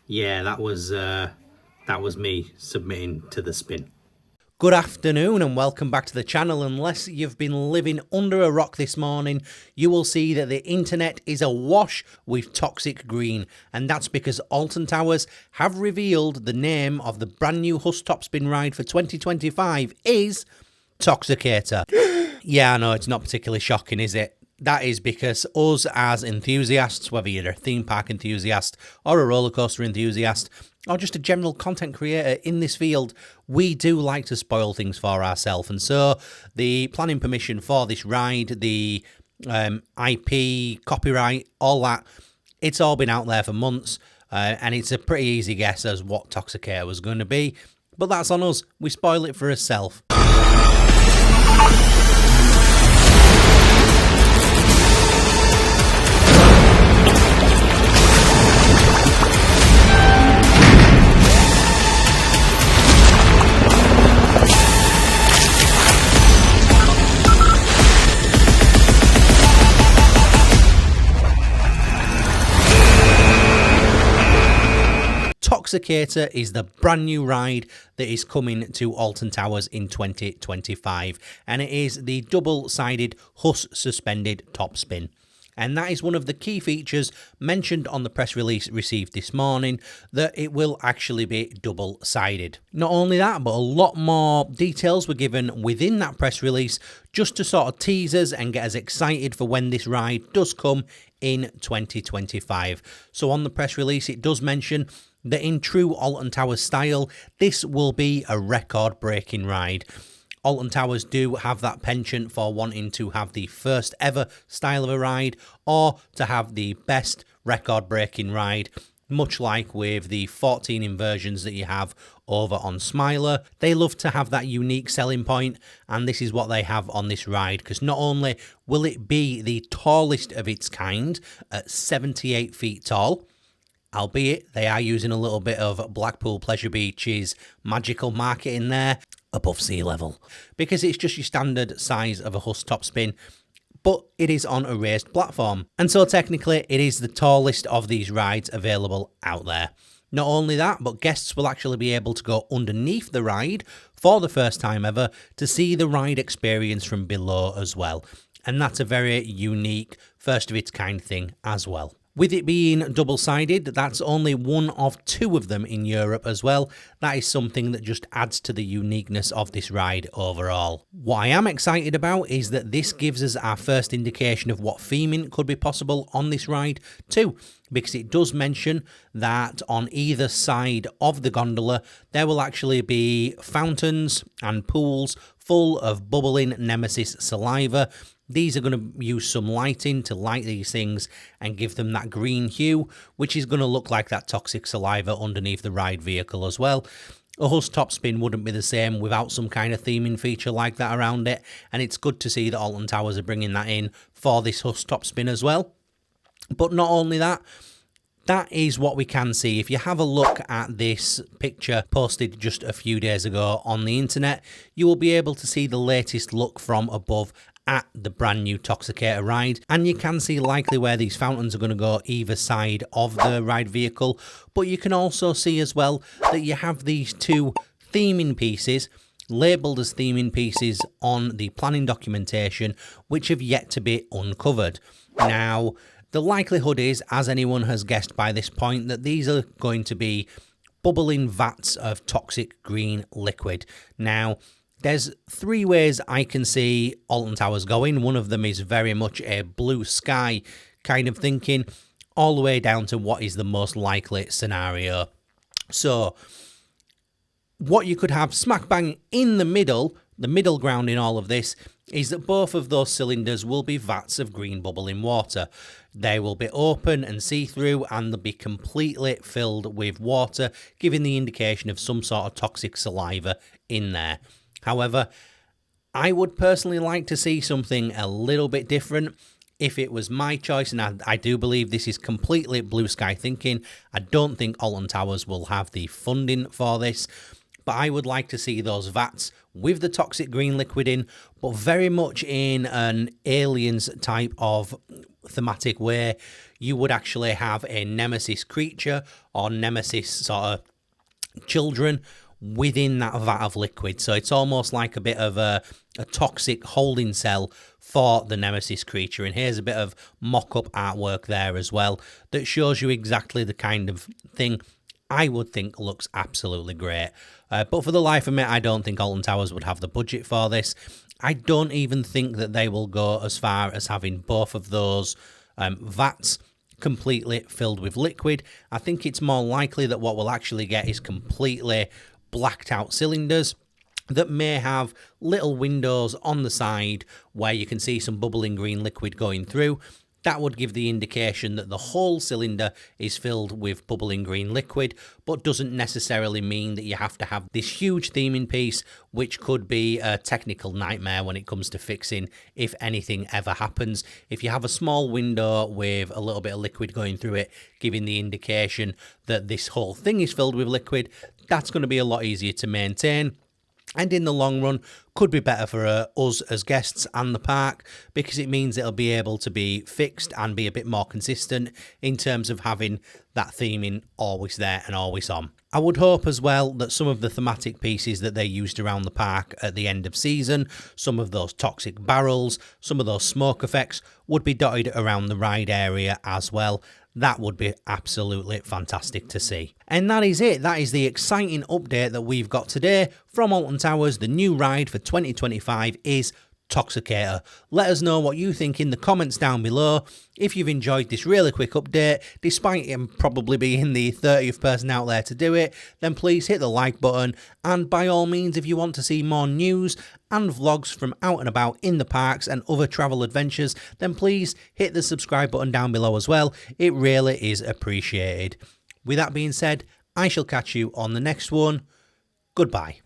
Yeah, that was me submitting to the spin. Good afternoon and welcome back to the channel. Unless you've been living under a rock this morning, you will see that the internet is awash with toxic green, and that's because Alton Towers have revealed the name of the brand new huss topspin ride for 2025 is Toxicator. Yeah, I know, it's not particularly shocking, is it? That is because us as enthusiasts, whether you're a theme park enthusiast or a roller coaster enthusiast, or just a general content creator in this field, we do like to spoil things for ourselves. And so the planning permission for this ride, the IP, copyright, all that, it's all been out there for months. And it's a pretty easy guess as what Toxicator was going to be. But that's on us. We spoil it for ourselves. Toxicator is the brand new ride that is coming to Alton Towers in 2025, and it is the double-sided huss suspended top spin. And that is one of the key features mentioned on the press release received this morning, that it will actually be double-sided. Not only that, but a lot more details were given within that press release just to sort of tease us and get us excited for when this ride does come in 2025. So on the press release, it does mention that in true Alton Towers style, this will be a record-breaking ride. Alton Towers do have that penchant for wanting to have the first ever style of a ride, or to have the best record-breaking ride, much like with the 14 inversions that you have over on Smiler. They love to have that unique selling point, and this is what they have on this ride, because not only will it be the tallest of its kind at 78 feet tall, albeit they are using a little bit of Blackpool Pleasure Beach's magical marketing there, above sea level, because it's just your standard size of a huss top spin, but it is on a raised platform, and so technically it is the tallest of these rides available out there. Not only that, but guests will actually be able to go underneath the ride for the first time ever to see the ride experience from below as well, and that's a very unique, first of its kind thing as well. With it being double-sided, that's only one of two of them in Europe as well. That is something that just adds to the uniqueness of this ride overall. What I am excited about is that this gives us our first indication of what theming could be possible on this ride too, because it does mention that on either side of the gondola there will actually be fountains and pools full of bubbling Nemesis saliva. These are going to use some lighting to light these things and give them that green hue, which is going to look like that toxic saliva underneath the ride vehicle as well. A huss top spin wouldn't be the same without some kind of theming feature like that around it, and it's good to see that Alton Towers are bringing that in for this huss top spin as well. But not only that, that is what we can see. If you have a look at this picture posted just a few days ago on the internet, you will be able to see the latest look from above at the brand new Toxicator ride, and you can see likely where these fountains are going to go either side of the ride vehicle, but you can also see as well that you have these two theming pieces labelled as theming pieces on the planning documentation, which have yet to be uncovered. Now, the likelihood is, as anyone has guessed by this point, that these are going to be bubbling vats of toxic green liquid. Now, there's three ways I can see Alton Towers going. One of them is very much a blue sky kind of thinking, all the way down to what is the most likely scenario. So, what you could have smack bang in the middle ground in all of this, is that both of those cylinders will be vats of green bubbling water. They will be open and see-through, and they'll be completely filled with water, giving the indication of some sort of toxic saliva in there. However, I would personally like to see something a little bit different. If it was my choice, and I do believe this is completely blue sky thinking, I don't think Alton Towers will have the funding for this, but I would like to see those vats with the toxic green liquid in, but very much in an Aliens type of thematic way. you would actually have a nemesis creature or nemesis sort of children within that vat of liquid. So it's almost like a bit of a toxic holding cell for the nemesis creature. And here's a bit of mock-up artwork there as well that shows you exactly the kind of thing I would think looks absolutely great. But for the life of me, I don't think Alton Towers would have the budget for this. I don't even think that they will go as far as having both of those vats completely filled with liquid. I think it's more likely that what we'll actually get is completely blacked out cylinders that may have little windows on the side where you can see some bubbling green liquid going through. That would give the indication that the whole cylinder is filled with bubbling green liquid, but doesn't necessarily mean that you have to have this huge theming piece, which could be a technical nightmare when it comes to fixing if anything ever happens. If you have a small window with a little bit of liquid going through it, giving the indication that this whole thing is filled with liquid, that's going to be a lot easier to maintain. And in the long run, could be better for us as guests and the park, because it means it'll be able to be fixed and be a bit more consistent in terms of having that theming always there and always on. I would hope as well that some of the thematic pieces that they used around the park at the end of season, some of those toxic barrels, some of those smoke effects would be dotted around the ride area as well. That would be absolutely fantastic to see. And that is it. That is the exciting update that we've got today from Alton Towers. The new ride for 2025 is Toxicator. Let us know what you think in the comments down below. If you've enjoyed this really quick update, despite him probably being the 30th person out there to do it, then please hit the like button, and by all means, if you want to see more news and vlogs from out and about in the parks and other travel adventures, then please hit the subscribe button down below as well. It really is appreciated. With that being said, I shall catch you on the next one. Goodbye.